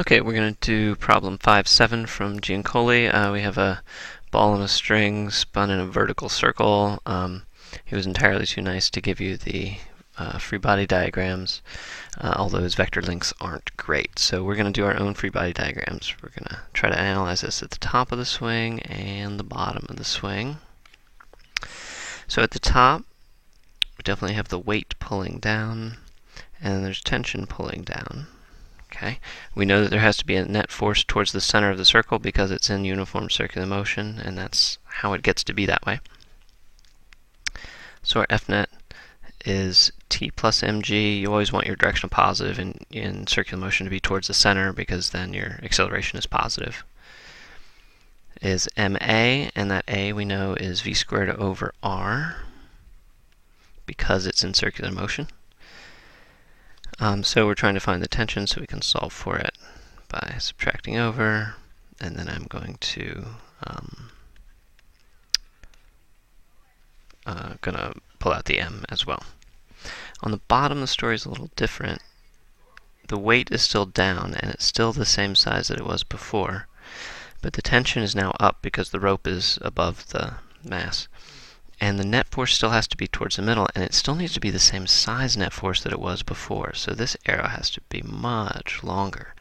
Okay, we're going to do problem 5-7 from Giancoli. We have a ball on a string spun in a vertical circle. He was entirely too nice to give you the free body diagrams, although his vector links aren't great. So we're going to do our own free body diagrams. We're going to try to analyze this at the top of the swing and the bottom of the swing. So at the top, we definitely have the weight pulling down, and there's tension pulling down. Okay, we know that there has to be a net force towards the center of the circle because it's in uniform circular motion, and that's how it gets to be that way. So our F net is T plus mg. You always want your directional positive in circular motion to be towards the center because then your acceleration is positive. Is ma, and that a we know is v squared over r because it's in circular motion. So we're trying to find the tension so we can solve for it by subtracting over, and then I'm going to pull out the m as well. On the bottom, the story is a little different. The weight is still down, and it's still the same size that it was before, but the tension is now up because the rope is above the mass. And the net force still has to be towards the middle, and it still needs to be the same size net force that it was before. So this arrow has to be much longer,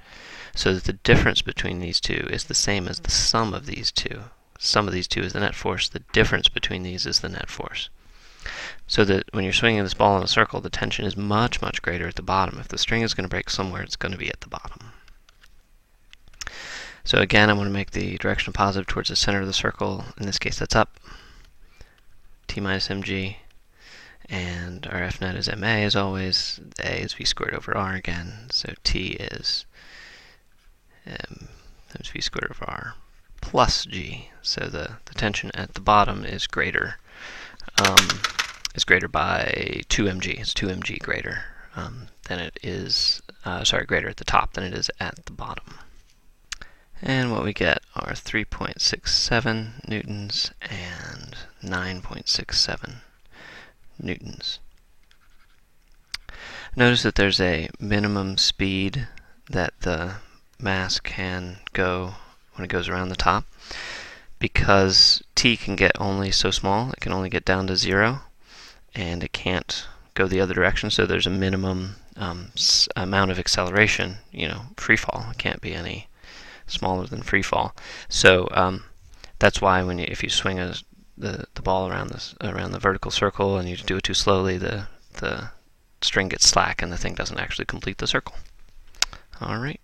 so that the difference between these two is the same as the sum of these two. Sum of these two is the net force. The difference between these is the net force. So that when you're swinging this ball in a circle, the tension is much, much greater at the bottom. If the string is going to break somewhere, it's going to be at the bottom. So again, I want to make the directional positive towards the center of the circle. In this case, that's up. T minus mg, and our F net is ma as always. A is v squared over r again, so T is times v squared over r plus g. So the tension at the bottom is greater by 2 mg. It's 2 mg greater than it is greater at the top than it is at the bottom. And what we get are 3.67 newtons and 9.67 newtons. Notice that there's a minimum speed that the mass can go when it goes around the top. Because t can get only so small, it can only get down to 0, and it can't go the other direction, so there's a minimum amount of acceleration, free fall. It can't be any smaller than free fall. So that's why if you swing the ball around the vertical circle and you do it too slowly, the string gets slack and the thing doesn't actually complete the circle. All right.